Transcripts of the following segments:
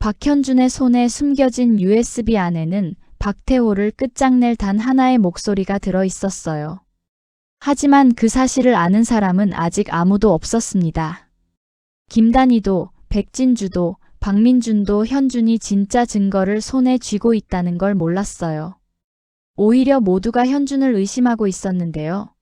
박현준의 손에 숨겨진 USB 안에는 박태호를 끝장낼 단 하나의 목소리가 들어 있었어요. 하지만 그 사실을 아는 사람은 아직 아무도 없었습니다. 김단희도, 백진주도, 박민준도 현준이 진짜 증거를 손에 쥐고 있다는 걸 몰랐어요. 오히려 모두가 현준을 의심하고 있었는데요.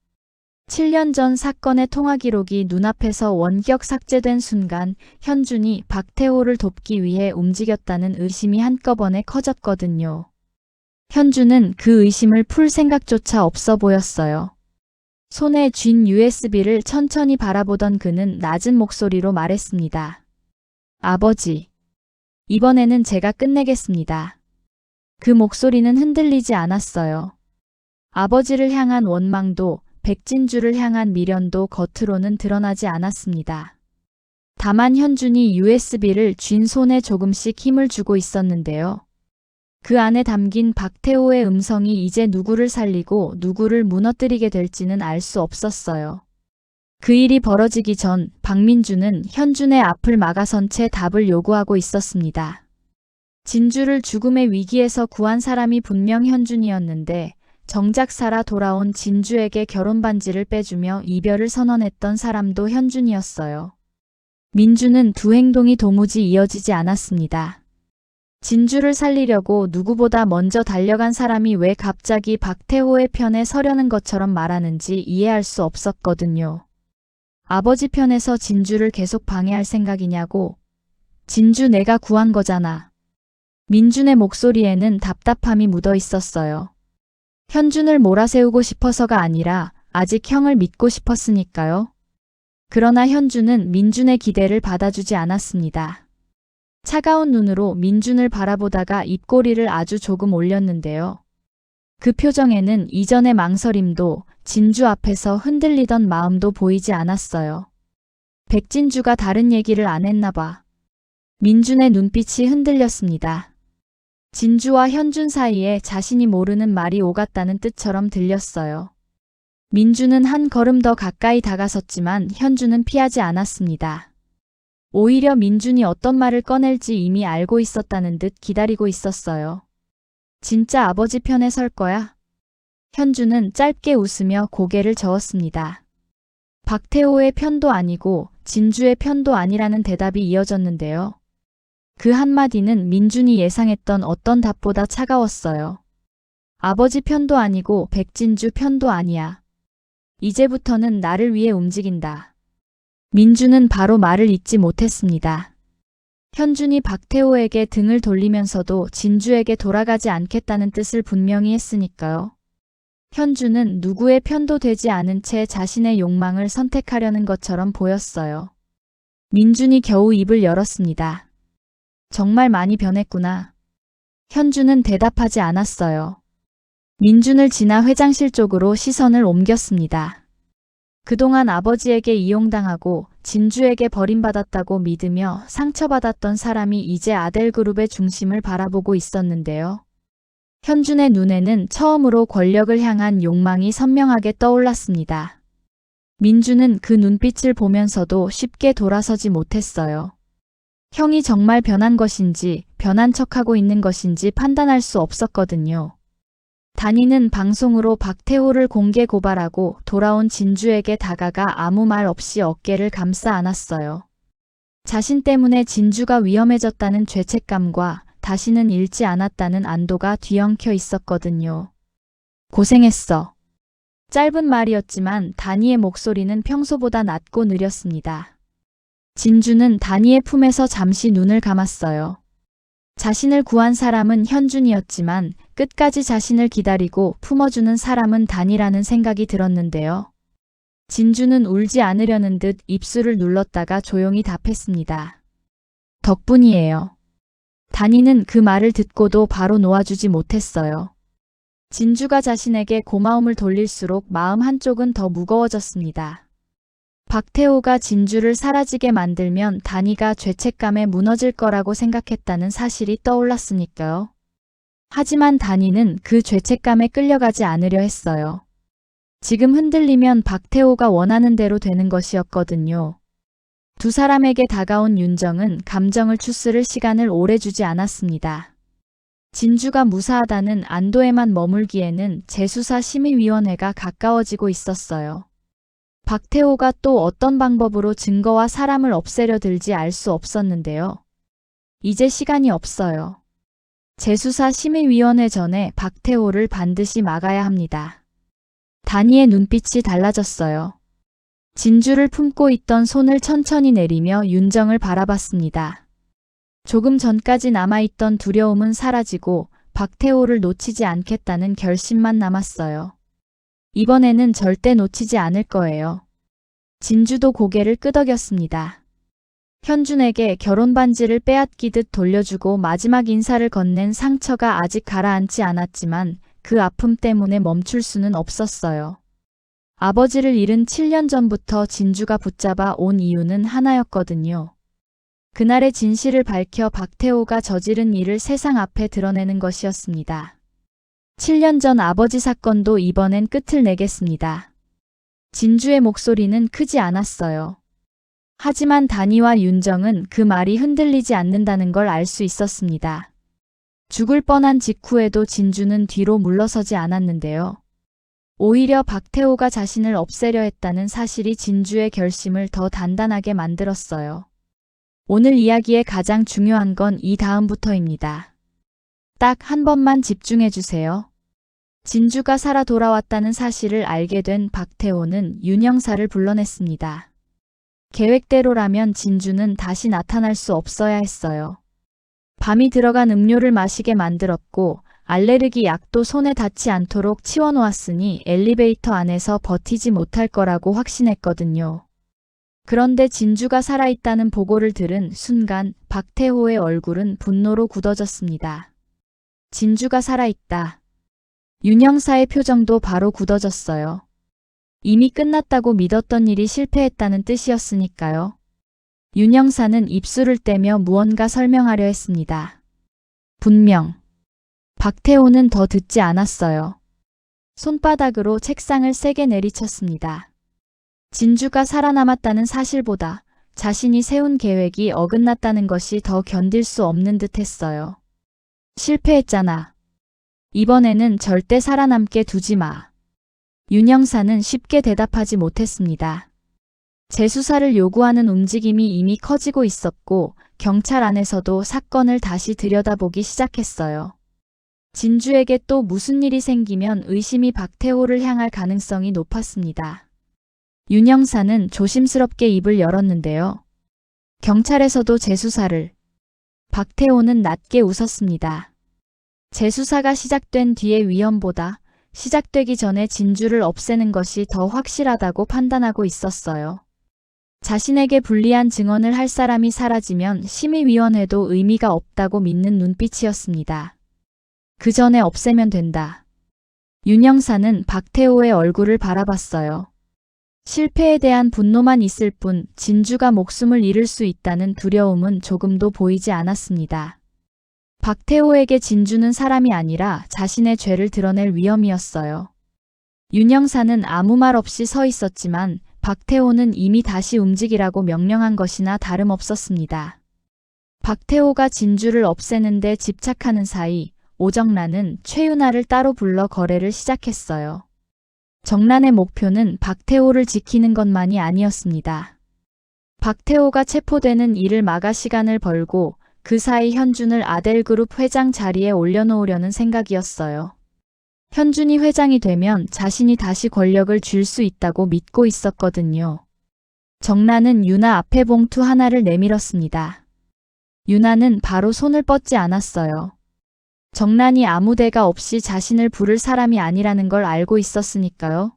7년 전 사건의 통화 기록이 눈앞에서 원격 삭제된 순간 현준이 박태호를 돕기 위해 움직였다는 의심이 한꺼번에 커졌거든요. 현준은 그 의심을 풀 생각조차 없어 보였어요. 손에 쥔 USB를 천천히 바라보던 그는 낮은 목소리로 말했습니다. 아버지, 이번에는 제가 끝내겠습니다. 그 목소리는 흔들리지 않았어요. 아버지를 향한 원망도 백진주를 향한 미련도 겉으로는 드러나지 않았습니다. 다만 현준이 USB를 쥔 손에 조금씩 힘을 주고 있었는데요. 그 안에 담긴 박태호의 음성이 이제 누구를 살리고 누구를 무너뜨리게 될지는 알 수 없었어요. 그 일이 벌어지기 전 박민주는 현준의 앞을 막아선 채 답을 요구하고 있었습니다. 진주를 죽음의 위기에서 구한 사람이 분명 현준이었는데 정작 살아 돌아온 진주에게 결혼 반지를 빼주며 이별을 선언했던 사람도 현준이었어요. 민주는 두 행동이 도무지 이어지지 않았습니다. 진주를 살리려고 누구보다 먼저 달려간 사람이 왜 갑자기 박태호의 편에 서려는 것처럼 말하는지 이해할 수 없었거든요. 아버지 편에서 진주를 계속 방해할 생각이냐고. 진주 내가 구한 거잖아. 민준의 목소리에는 답답함이 묻어 있었어요. 현준을 몰아세우고 싶어서가 아니라 아직 형을 믿고 싶었으니까요. 그러나 현준은 민준의 기대를 받아주지 않았습니다. 차가운 눈으로 민준을 바라보다가 입꼬리를 아주 조금 올렸는데요. 그 표정에는 이전의 망설임도 진주 앞에서 흔들리던 마음도 보이지 않았어요. 백진주가 다른 얘기를 안 했나 봐. 민준의 눈빛이 흔들렸습니다. 진주와 현준 사이에 자신이 모르는 말이 오갔다는 뜻처럼 들렸어요. 민준은 한 걸음 더 가까이 다가섰지만 현준은 피하지 않았습니다. 오히려 민준이 어떤 말을 꺼낼지 이미 알고 있었다는 듯 기다리고 있었어요. 진짜 아버지 편에 설 거야? 현준은 짧게 웃으며 고개를 저었습니다. 박태호의 편도 아니고 진주의 편도 아니라는 대답이 이어졌는데요. 그 한마디는 민준이 예상했던 어떤 답보다 차가웠어요. 아버지 편도 아니고 백진주 편도 아니야. 이제부터는 나를 위해 움직인다. 민준은 바로 말을 잇지 못했습니다. 현준이 박태호에게 등을 돌리면서도 진주에게 돌아가지 않겠다는 뜻을 분명히 했으니까요. 현준은 누구의 편도 되지 않은 채 자신의 욕망을 선택하려는 것처럼 보였어요. 민준이 겨우 입을 열었습니다. 정말 많이 변했구나. 현준은 대답하지 않았어요. 민준을 지나 회장실 쪽으로 시선을 옮겼습니다. 그동안 아버지에게 이용당하고 진주에게 버림받았다고 믿으며 상처받았던 사람이 이제 아델그룹의 중심을 바라보고 있었는데요. 현준의 눈에는 처음으로 권력을 향한 욕망이 선명하게 떠올랐습니다. 민준은 그 눈빛을 보면서도 쉽게 돌아서지 못했어요. 형이 정말 변한 것인지 변한 척하고 있는 것인지 판단할 수 없었거든요. 단희는 방송으로 박태호를 공개 고발하고 돌아온 진주에게 다가가 아무 말 없이 어깨를 감싸 안았어요. 자신 때문에 진주가 위험해졌다는 죄책감과 다시는 잃지 않았다는 안도가 뒤엉켜 있었거든요. 고생했어. 짧은 말이었지만 단희의 목소리는 평소보다 낮고 느렸습니다. 진주는 단희의 품에서 잠시 눈을 감았어요. 자신을 구한 사람은 현준이었지만 끝까지 자신을 기다리고 품어주는 사람은 단희라는 생각이 들었는데요. 진주는 울지 않으려는 듯 입술을 눌렀다가 조용히 답했습니다. 덕분이에요. 단희는 그 말을 듣고도 바로 놓아주지 못했어요. 진주가 자신에게 고마움을 돌릴수록 마음 한쪽은 더 무거워졌습니다. 박태호가 진주를 사라지게 만들면 단희가 죄책감에 무너질 거라고 생각했다는 사실이 떠올랐으니까요. 하지만 단희는 그 죄책감에 끌려가지 않으려 했어요. 지금 흔들리면 박태호가 원하는 대로 되는 것이었거든요. 두 사람에게 다가온 윤정은 감정을 추스를 시간을 오래 주지 않았습니다. 진주가 무사하다는 안도에만 머물기에는 재수사 심의위원회가 가까워지고 있었어요. 박태호가 또 어떤 방법으로 증거와 사람을 없애려 들지 알 수 없었는데요. 이제 시간이 없어요. 재수사 심의위원회 전에 박태호를 반드시 막아야 합니다. 단희의 눈빛이 달라졌어요. 진주를 품고 있던 손을 천천히 내리며 윤정을 바라봤습니다. 조금 전까지 남아있던 두려움은 사라지고 박태호를 놓치지 않겠다는 결심만 남았어요. 이번에는 절대 놓치지 않을 거예요. 진주도 고개를 끄덕였습니다. 현준에게 결혼 반지를 빼앗기듯 돌려주고 마지막 인사를 건넨 상처가 아직 가라앉지 않았지만 그 아픔 때문에 멈출 수는 없었어요. 아버지를 잃은 7년 전부터 진주가 붙잡아 온 이유는 하나였거든요. 그날의 진실을 밝혀 박태호가 저지른 일을 세상 앞에 드러내는 것이었습니다. 7년 전 아버지 사건도 이번엔 끝을 내겠습니다. 진주의 목소리는 크지 않았어요. 하지만 단희와 윤정은 그 말이 흔들리지 않는다는 걸 알 수 있었습니다. 죽을 뻔한 직후에도 진주는 뒤로 물러서지 않았는데요. 오히려 박태호가 자신을 없애려 했다는 사실이 진주의 결심을 더 단단하게 만들었어요. 오늘 이야기의 가장 중요한 건 이 다음부터입니다. 딱 한 번만 집중해 주세요. 진주가 살아 돌아왔다는 사실을 알게 된 박태호는 윤 형사를 불러냈습니다. 계획대로라면 진주는 다시 나타날 수 없어야 했어요. 밤이 들어간 음료를 마시게 만들었고 알레르기 약도 손에 닿지 않도록 치워놓았으니 엘리베이터 안에서 버티지 못할 거라고 확신했거든요. 그런데 진주가 살아있다는 보고를 들은 순간 박태호의 얼굴은 분노로 굳어졌습니다. 진주가 살아있다. 윤 형사의 표정도 바로 굳어졌어요. 이미 끝났다고 믿었던 일이 실패했다는 뜻이었으니까요. 윤 형사는 입술을 떼며 무언가 설명하려 했습니다. 분명. 박태호는 더 듣지 않았어요. 손바닥으로 책상을 세게 내리쳤습니다. 진주가 살아남았다는 사실보다 자신이 세운 계획이 어긋났다는 것이 더 견딜 수 없는 듯 했어요. 실패했잖아. 이번에는 절대 살아남게 두지 마. 윤 형사는 쉽게 대답하지 못했습니다. 재수사를 요구하는 움직임이 이미 커지고 있었고 경찰 안에서도 사건을 다시 들여다보기 시작했어요. 진주에게 또 무슨 일이 생기면 의심이 박태호를 향할 가능성이 높았습니다. 윤 형사는 조심스럽게 입을 열었는데요. 경찰에서도 재수사를. 박태호는 낮게 웃었습니다. 재수사가 시작된 뒤의 위험보다 시작되기 전에 진주를 없애는 것이 더 확실하다고 판단하고 있었어요. 자신에게 불리한 증언을 할 사람이 사라지면 심의위원회도 의미가 없다고 믿는 눈빛이었습니다. 그 전에 없애면 된다. 윤 형사는 박태호의 얼굴을 바라봤어요. 실패에 대한 분노만 있을 뿐 진주가 목숨을 잃을 수 있다는 두려움은 조금도 보이지 않았습니다. 박태호에게 진주는 사람이 아니라 자신의 죄를 드러낼 위험이었어요. 윤 형사는 아무 말 없이 서 있었지만 박태호는 이미 다시 움직이라고 명령한 것이나 다름없었습니다. 박태호가 진주를 없애는데 집착하는 사이 오정란은 최윤아를 따로 불러 거래를 시작했어요. 정란의 목표는 박태호를 지키는 것만이 아니었습니다. 박태호가 체포되는 일을 막아 시간을 벌고 그 사이 현준을 아델그룹 회장 자리에 올려놓으려는 생각이었어요. 현준이 회장이 되면 자신이 다시 권력을 쥘 수 있다고 믿고 있었거든요. 정란은 유나 앞에 봉투 하나를 내밀었습니다. 유나는 바로 손을 뻗지 않았어요. 정란이 아무 대가 없이 자신을 부를 사람이 아니라는 걸 알고 있었으니까요.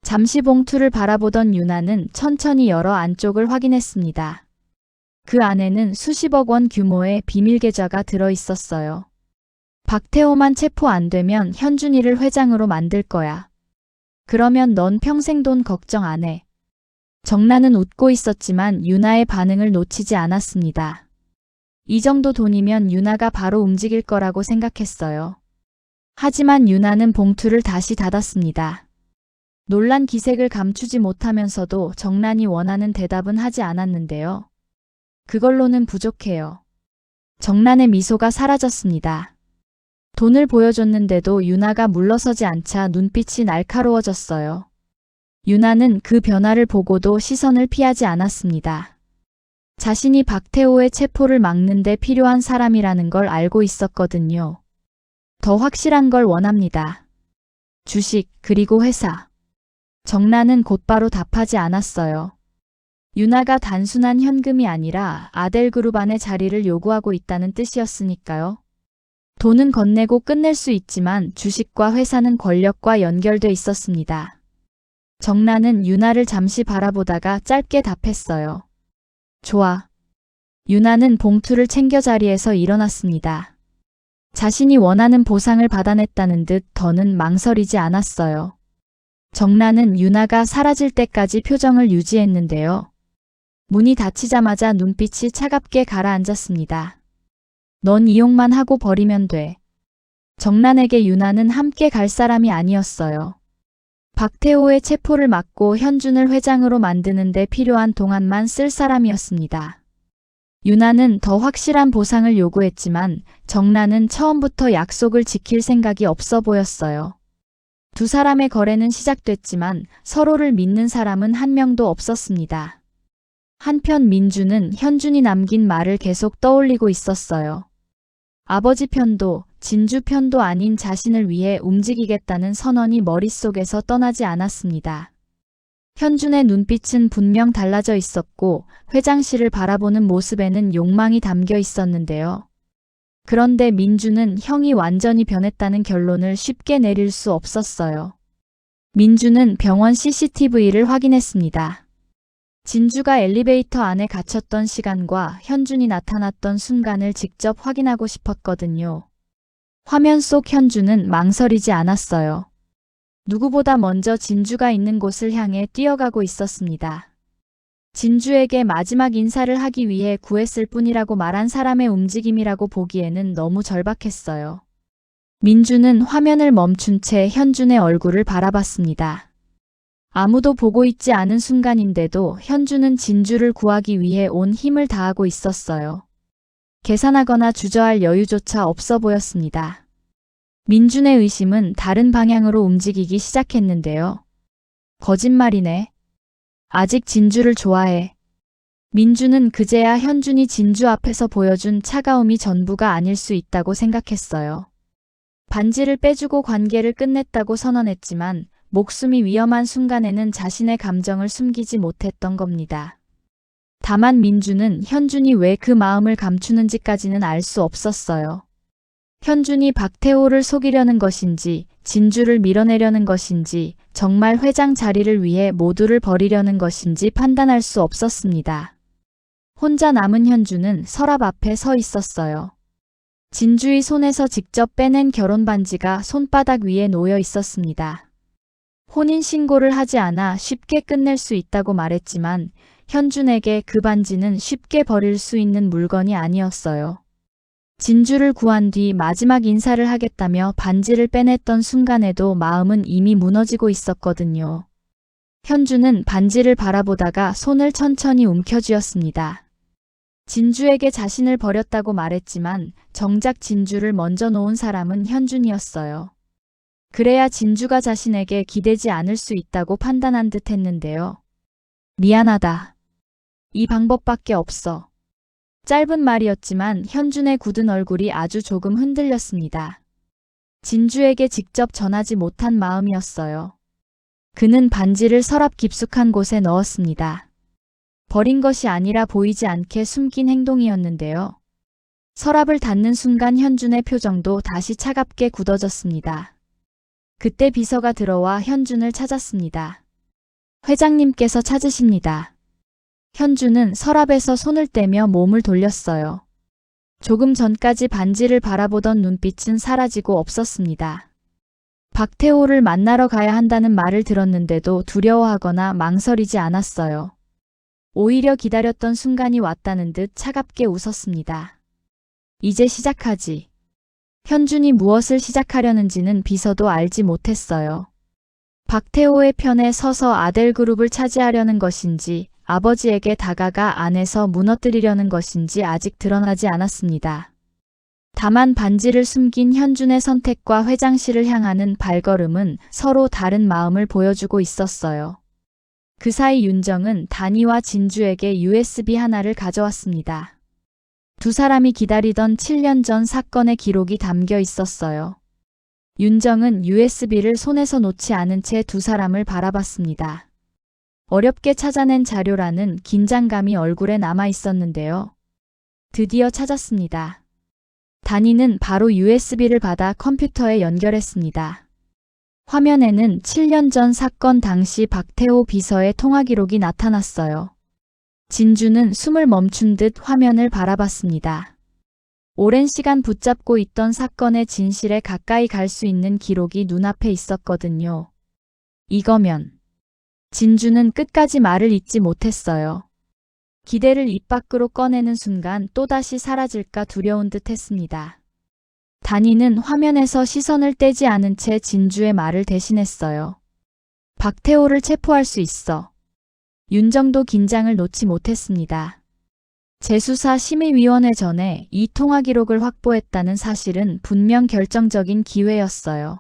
잠시 봉투를 바라보던 유나는 천천히 열어 안쪽을 확인했습니다. 그 안에는 수십억 원 규모의 비밀 계좌가 들어 있었어요. 박태호만 체포 안 되면 현준이를 회장으로 만들 거야. 그러면 넌 평생 돈 걱정 안 해. 정란은 웃고 있었지만 유나의 반응을 놓치지 않았습니다. 이 정도 돈이면 유나가 바로 움직일 거라고 생각했어요. 하지만 유나는 봉투를 다시 닫았습니다. 놀란 기색을 감추지 못하면서도 정란이 원하는 대답은 하지 않았는데요. 그걸로는 부족해요. 정란의 미소가 사라졌습니다. 돈을 보여줬는데도 유나가 물러서지 않자 눈빛이 날카로워졌어요. 유나는 그 변화를 보고도 시선을 피하지 않았습니다. 자신이 박태호의 체포를 막는 데 필요한 사람이라는 걸 알고 있었거든요. 더 확실한 걸 원합니다. 주식, 그리고 회사. 정란은 곧바로 답하지 않았어요. 유나가 단순한 현금이 아니라 아델그룹 안의 자리를 요구하고 있다는 뜻이었으니까요. 돈은 건네고 끝낼 수 있지만 주식과 회사는 권력과 연결돼 있었습니다. 정란은 유나를 잠시 바라보다가 짧게 답했어요. 좋아. 유나는 봉투를 챙겨 자리에서 일어났습니다. 자신이 원하는 보상을 받아냈다는 듯 더는 망설이지 않았어요. 정란은 유나가 사라질 때까지 표정을 유지했는데요. 문이 닫히자마자 눈빛이 차갑게 가라앉았습니다. 넌 이용만 하고 버리면 돼. 정란에게 유나는 함께 갈 사람이 아니었어요. 박태호의 체포를 막고 현준을 회장으로 만드는 데 필요한 동안만 쓸 사람이었습니다. 유나는 더 확실한 보상을 요구했지만 정란은 처음부터 약속을 지킬 생각이 없어 보였어요. 두 사람의 거래는 시작됐지만 서로를 믿는 사람은 한 명도 없었습니다. 한편 민주는 현준이 남긴 말을 계속 떠올리고 있었어요. 아버지 편도 진주 편도 아닌 자신을 위해 움직이겠다는 선언이 머릿속에서 떠나지 않았습니다. 현준의 눈빛은 분명 달라져 있었고 회장실을 바라보는 모습에는 욕망이 담겨 있었는데요. 그런데 민주는 형이 완전히 변했다는 결론을 쉽게 내릴 수 없었어요. 민주는 병원 CCTV를 확인했습니다. 진주가 엘리베이터 안에 갇혔던 시간과 현준이 나타났던 순간을 직접 확인하고 싶었거든요. 화면 속 현준은 망설이지 않았어요. 누구보다 먼저 진주가 있는 곳을 향해 뛰어가고 있었습니다. 진주에게 마지막 인사를 하기 위해 구했을 뿐이라고 말한 사람의 움직임이라고 보기에는 너무 절박했어요. 민주는 화면을 멈춘 채 현준의 얼굴을 바라봤습니다. 아무도 보고 있지 않은 순간인데도 현준은 진주를 구하기 위해 온 힘을 다하고 있었어요. 계산하거나 주저할 여유조차 없어 보였습니다. 민준의 의심은 다른 방향으로 움직이기 시작했는데요. 거짓말이네. 아직 진주를 좋아해. 민주는 그제야 현준이 진주 앞에서 보여준 차가움이 전부가 아닐 수 있다고 생각했어요. 반지를 빼주고 관계를 끝냈다고 선언했지만 목숨이 위험한 순간에는 자신의 감정을 숨기지 못했던 겁니다. 다만 민주는 현준이 왜 그 마음을 감추는지까지는 알 수 없었어요. 현준이 박태호를 속이려는 것인지, 진주를 밀어내려는 것인지, 정말 회장 자리를 위해 모두를 버리려는 것인지 판단할 수 없었습니다. 혼자 남은 현준은 서랍 앞에 서 있었어요. 진주의 손에서 직접 빼낸 결혼 반지가 손바닥 위에 놓여 있었습니다. 혼인신고를 하지 않아 쉽게 끝낼 수 있다고 말했지만 현준에게 그 반지는 쉽게 버릴 수 있는 물건이 아니었어요. 진주를 구한 뒤 마지막 인사를 하겠다며 반지를 빼냈던 순간에도 마음은 이미 무너지고 있었거든요. 현준은 반지를 바라보다가 손을 천천히 움켜쥐었습니다. 진주에게 자신을 버렸다고 말했지만 정작 진주를 먼저 놓은 사람은 현준이었어요. 그래야 진주가 자신에게 기대지 않을 수 있다고 판단한 듯 했는데요. 미안하다. 이 방법밖에 없어. 짧은 말이었지만 현준의 굳은 얼굴이 아주 조금 흔들렸습니다. 진주에게 직접 전하지 못한 마음이었어요. 그는 반지를 서랍 깊숙한 곳에 넣었습니다. 버린 것이 아니라 보이지 않게 숨긴 행동이었는데요. 서랍을 닫는 순간 현준의 표정도 다시 차갑게 굳어졌습니다. 그때 비서가 들어와 현준을 찾았습니다. 회장님께서 찾으십니다. 현준은 서랍에서 손을 떼며 몸을 돌렸어요. 조금 전까지 반지를 바라보던 눈빛은 사라지고 없었습니다. 박태호를 만나러 가야 한다는 말을 들었는데도 두려워하거나 망설이지 않았어요. 오히려 기다렸던 순간이 왔다는 듯 차갑게 웃었습니다. 이제 시작하지. 현준이 무엇을 시작하려는지는 비서도 알지 못했어요. 박태호의 편에 서서 아델 그룹을 차지하려는 것인지 아버지에게 다가가 안에서 무너뜨리려는 것인지 아직 드러나지 않았습니다. 다만 반지를 숨긴 현준의 선택과 회장실을 향하는 발걸음은 서로 다른 마음을 보여주고 있었어요. 그 사이 윤정은 단이와 진주에게 USB 하나를 가져왔습니다. 두 사람이 기다리던 7년 전 사건의 기록이 담겨 있었어요. 윤정은 USB를 손에서 놓지 않은 채 두 사람을 바라봤습니다. 어렵게 찾아낸 자료라는 긴장감이 얼굴에 남아 있었는데요. 드디어 찾았습니다. 단이는 바로 USB를 받아 컴퓨터에 연결했습니다. 화면에는 7년 전 사건 당시 박태호 비서의 통화 기록이 나타났어요. 진주는 숨을 멈춘 듯 화면을 바라봤습니다. 오랜 시간 붙잡고 있던 사건의 진실에 가까이 갈 수 있는 기록이 눈앞에 있었거든요. 이거면. 진주는 끝까지 말을 잇지 못했어요. 기대를 입 밖으로 꺼내는 순간 또다시 사라질까 두려운 듯 했습니다. 단이는 화면에서 시선을 떼지 않은 채 진주의 말을 대신했어요. 박태호를 체포할 수 있어. 윤정도 긴장을 놓지 못했습니다. 재수사 심의위원회 전에 이 통화 기록을 확보했다는 사실은 분명 결정적인 기회였어요.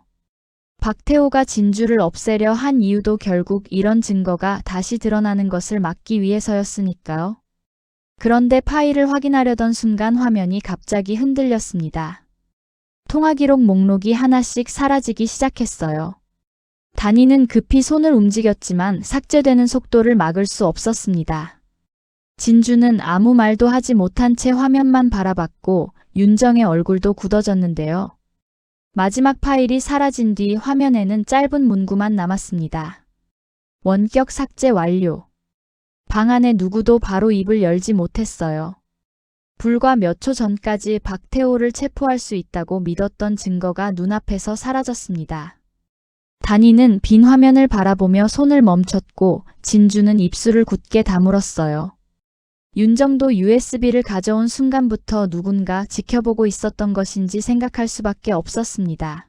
박태호가 진주를 없애려 한 이유도 결국 이런 증거가 다시 드러나는 것을 막기 위해서였으니까요. 그런데 파일을 확인하려던 순간 화면이 갑자기 흔들렸습니다. 통화 기록 목록이 하나씩 사라지기 시작했어요. 단이는 급히 손을 움직였지만 삭제되는 속도를 막을 수 없었습니다. 진주는 아무 말도 하지 못한 채 화면만 바라봤고 윤정의 얼굴도 굳어졌는데요. 마지막 파일이 사라진 뒤 화면에는 짧은 문구만 남았습니다. 원격 삭제 완료. 방 안에 누구도 바로 입을 열지 못했어요. 불과 몇 초 전까지 박태호를 체포할 수 있다고 믿었던 증거가 눈앞에서 사라졌습니다. 단이는 빈 화면을 바라보며 손을 멈췄고 진주는 입술을 굳게 다물었어요. 윤정도 USB를 가져온 순간부터 누군가 지켜보고 있었던 것인지 생각할 수밖에 없었습니다.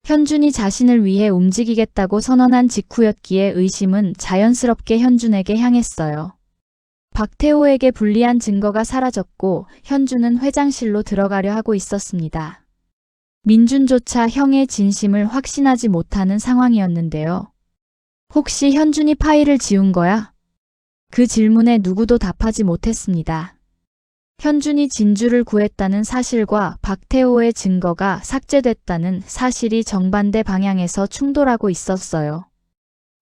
현준이 자신을 위해 움직이겠다고 선언한 직후였기에 의심은 자연스럽게 현준에게 향했어요. 박태호에게 불리한 증거가 사라졌고 현준은 회장실로 들어가려 하고 있었습니다. 민준조차 형의 진심을 확신하지 못하는 상황이었는데요. 혹시 현준이 파일을 지운 거야? 그 질문에 누구도 답하지 못했습니다. 현준이 진주를 구했다는 사실과 박태호의 증거가 삭제됐다는 사실이 정반대 방향에서 충돌하고 있었어요.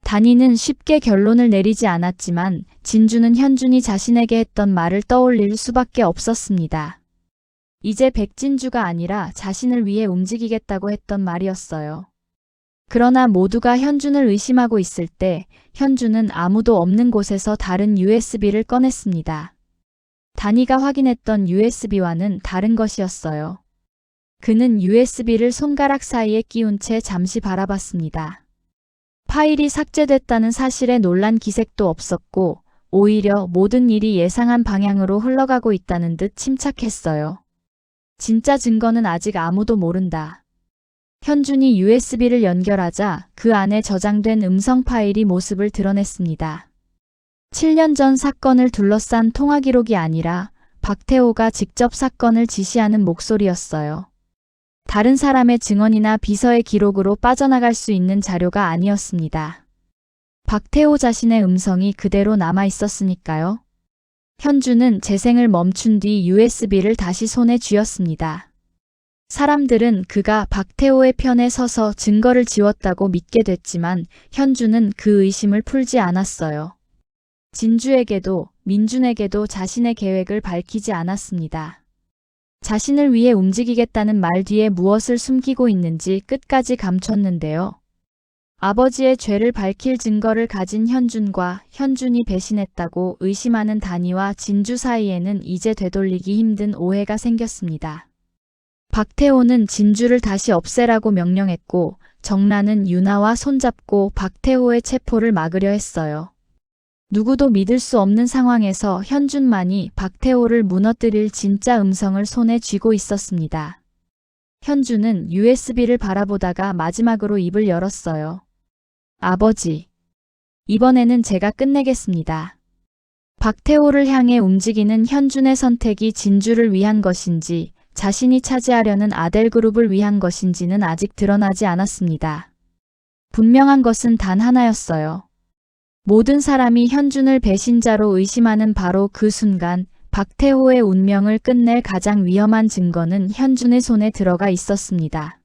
단이는 쉽게 결론을 내리지 않았지만 진주는 현준이 자신에게 했던 말을 떠올릴 수밖에 없었습니다. 이제 백진주가 아니라 자신을 위해 움직이겠다고 했던 말이었어요. 그러나 모두가 현준을 의심하고 있을 때 현준은 아무도 없는 곳에서 다른 USB를 꺼냈습니다. 단이가 확인했던 USB와는 다른 것이었어요. 그는 USB를 손가락 사이에 끼운 채 잠시 바라봤습니다. 파일이 삭제됐다는 사실에 놀란 기색도 없었고 오히려 모든 일이 예상한 방향으로 흘러가고 있다는 듯 침착했어요. 진짜 증거는 아직 아무도 모른다. 현준이 USB를 연결하자 그 안에 저장된 음성 파일이 모습을 드러냈습니다. 7년 전 사건을 둘러싼 통화 기록이 아니라 박태호가 직접 사건을 지시하는 목소리였어요. 다른 사람의 증언이나 비서의 기록으로 빠져나갈 수 있는 자료가 아니었습니다. 박태호 자신의 음성이 그대로 남아 있었으니까요. 현준은 재생을 멈춘 뒤 USB를 다시 손에 쥐었습니다. 사람들은 그가 박태호의 편에 서서 증거를 지웠다고 믿게 됐지만 현준은 그 의심을 풀지 않았어요. 진주에게도 민준에게도 자신의 계획을 밝히지 않았습니다. 자신을 위해 움직이겠다는 말 뒤에 무엇을 숨기고 있는지 끝까지 감췄는데요. 아버지의 죄를 밝힐 증거를 가진 현준과 현준이 배신했다고 의심하는 단이와 진주 사이에는 이제 되돌리기 힘든 오해가 생겼습니다. 박태호는 진주를 다시 없애라고 명령했고 정란은 유나와 손잡고 박태호의 체포를 막으려 했어요. 누구도 믿을 수 없는 상황에서 현준만이 박태호를 무너뜨릴 진짜 음성을 손에 쥐고 있었습니다. 현준은 USB를 바라보다가 마지막으로 입을 열었어요. 아버지. 이번에는 제가 끝내겠습니다. 박태호를 향해 움직이는 현준의 선택이 진주를 위한 것인지 자신이 차지하려는 아델그룹을 위한 것인지는 아직 드러나지 않았습니다. 분명한 것은 단 하나였어요. 모든 사람이 현준을 배신자로 의심하는 바로 그 순간 박태호의 운명을 끝낼 가장 위험한 증거는 현준의 손에 들어가 있었습니다.